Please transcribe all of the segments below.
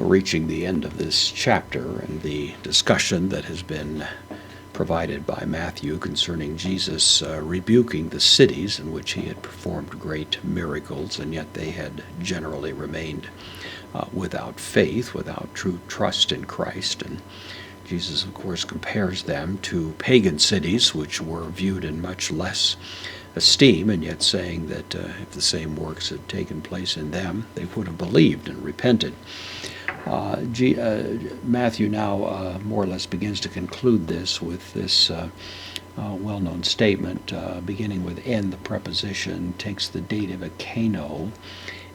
reaching the end of this chapter and the discussion that has been provided by Matthew concerning Jesus rebuking the cities in which he had performed great miracles, and yet they had generally remained without faith, without true trust in Christ. And Jesus, of course, compares them to pagan cities, which were viewed in much less esteem, and yet saying that if the same works had taken place in them, they would have believed and repented. Matthew now more or less begins to conclude this with this well-known statement, beginning with "in," the preposition takes the dative akeno,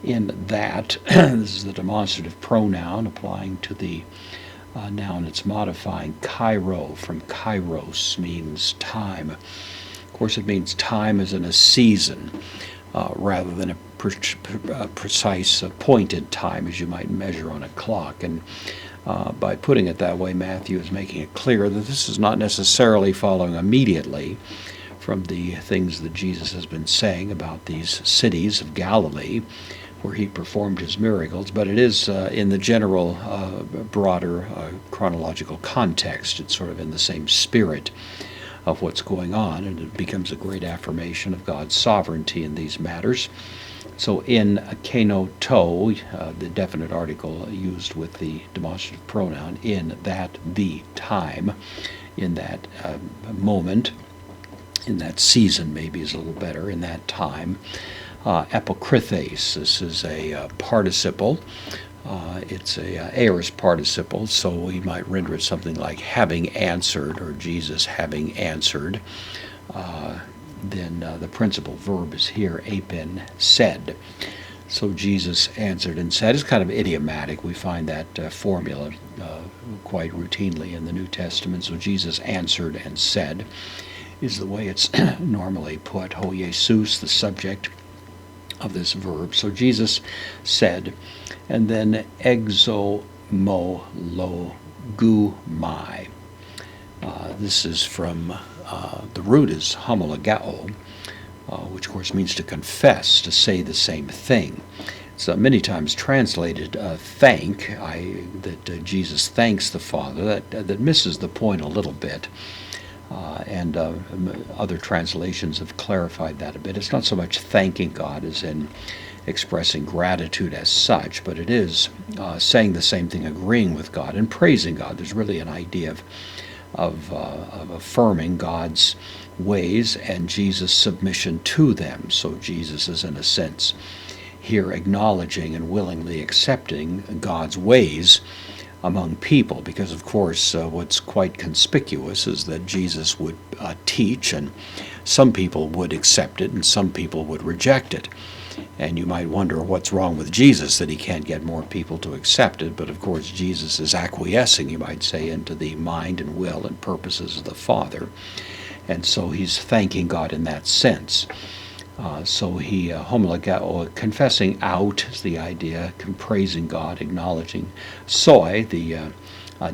in that. This is the demonstrative pronoun applying to the noun it's modifying, kairo, from kairos, means time. Of course, it means time as in a season, rather than a precise appointed time as you might measure on a clock. And by putting it that way, Matthew is making it clear that this is not necessarily following immediately from the things that Jesus has been saying about these cities of Galilee where he performed his miracles, but it is in the general, broader chronological context. It's sort of in the same spirit of what's going on, and it becomes a great affirmation of God's sovereignty in these matters. So in akeno to, the definite article used with the demonstrative pronoun, in that the time, in that moment, in that season maybe is a little better, in that time. Apokrithes, this is a participle. It's a aorist participle, so we might render it something like having answered, or Jesus having answered. Then the principal verb is here, apen, said. So Jesus answered and said. It's kind of idiomatic. We find that formula quite routinely in the New Testament. So Jesus answered and said is the way it's normally put. Ho Jesus, the subject of this verb. So Jesus said, and then exo mo lo gu mai. This is from, the root is homologao, which of course means to confess, to say the same thing. It's many times translated thank, that Jesus thanks the Father. That misses the point a little bit. And other translations have clarified that a bit. It's not so much thanking God as in expressing gratitude as such, but it is saying the same thing, agreeing with God and praising God. There's really an idea of affirming God's ways and Jesus' submission to them. So Jesus is, in a sense, here acknowledging and willingly accepting God's ways among people, because of course what's quite conspicuous is that Jesus would teach, and some people would accept it and some people would reject it. And you might wonder what's wrong with Jesus that he can't get more people to accept it, but of course Jesus is acquiescing, you might say, into the mind and will and purposes of the Father, and so he's thanking God in that sense. So he, homologao, confessing out is the idea, praising God, acknowledging. Soi, the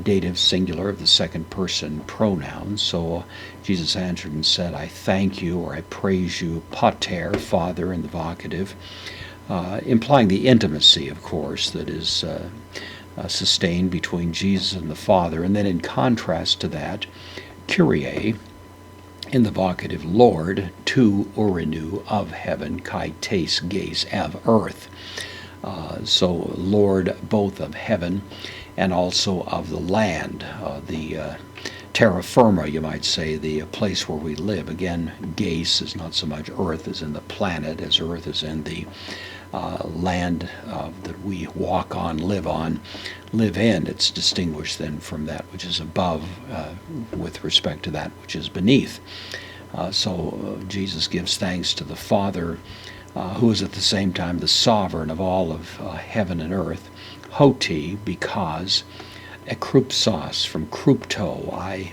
dative singular of the second person pronoun. So Jesus answered and said, I thank you, or I praise you, pater, Father, in the vocative, implying the intimacy, of course, that is sustained between Jesus and the Father. And then in contrast to that, Kyrie, in the vocative, Lord, tu urinu, of heaven, kai tes geis, of earth. So Lord both of heaven and also of the land, the terra firma, you might say, the place where we live. Again, geis is not so much earth as in the planet, as earth is in the land that we walk on, live in. It's distinguished then from that which is above with respect to that which is beneath. So Jesus gives thanks to the Father, who is at the same time the sovereign of all of heaven and earth. Hoti, because. Ekrypsos, from krypto, I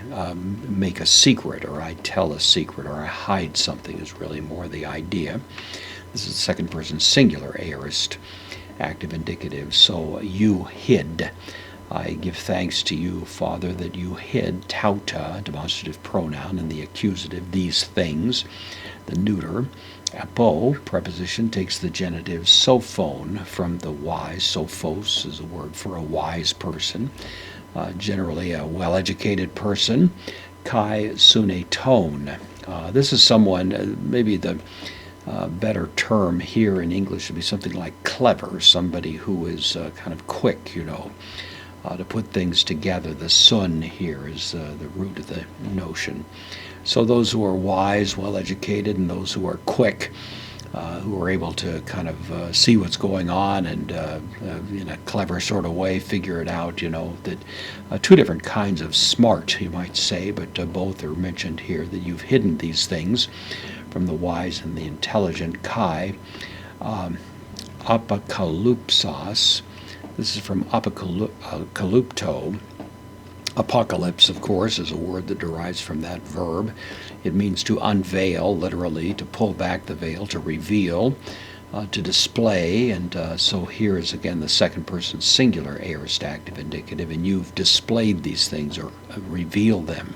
make a secret, or I tell a secret, or I hide something, is really more the idea. This is the second person singular, aorist, active indicative. So you hid. I give thanks to you, Father, that you hid, tauta, demonstrative pronoun, and the accusative, these things, the neuter, Apo, preposition, takes the genitive sophone from the wise. Sophos is a word for a wise person, generally a well-educated person. Kai sune tone. This is someone, maybe the better term here in English would be something like clever, somebody who is kind of quick, to put things together. The sun here is the root of the notion. So those who are wise, well-educated, and those who are quick, who are able to kind of see what's going on and in a clever sort of way figure it out, that two different kinds of smart, you might say, but both are mentioned here, that you've hidden these things from the wise and the intelligent. Kai, apokalypsos, this is from apokalypto. Apocalypse, of course, is a word that derives from that verb. It means to unveil, literally, to pull back the veil, to reveal, to display, and so here is again the second person singular aorist active indicative, and you've displayed these things or revealed them,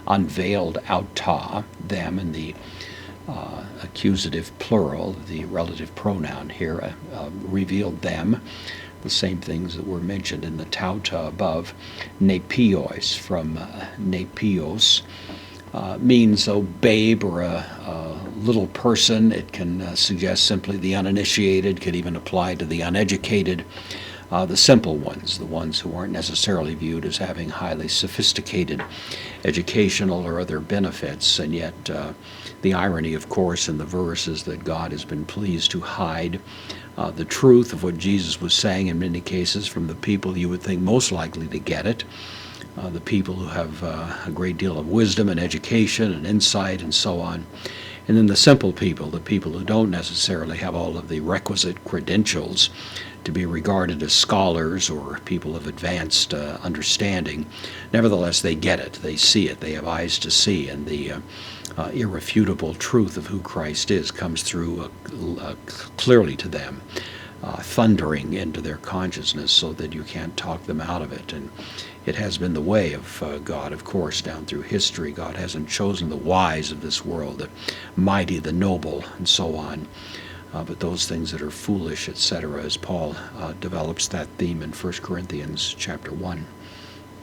unveiled auta, them, in the accusative plural, the relative pronoun here, revealed them. The same things that were mentioned in the tauta above. Nepios, from nepios, means a babe or a little person. It can suggest simply the uninitiated, could even apply to the uneducated. The simple ones, the ones who aren't necessarily viewed as having highly sophisticated educational or other benefits, and yet the irony, of course, in the verse is that God has been pleased to hide the truth of what Jesus was saying in many cases from the people you would think most likely to get it, the people who have a great deal of wisdom and education and insight and so on. And then the simple people, the people who don't necessarily have all of the requisite credentials to be regarded as scholars or people of advanced understanding. Nevertheless, they get it, they see it, they have eyes to see, and the irrefutable truth of who Christ is comes through clearly to them, thundering into their consciousness so that you can't talk them out of it. And it has been the way of God, of course, down through history. God hasn't chosen the wise of this world, the mighty, the noble, and so on, but those things that are foolish, etc., as Paul develops that theme in 1 Corinthians chapter 1.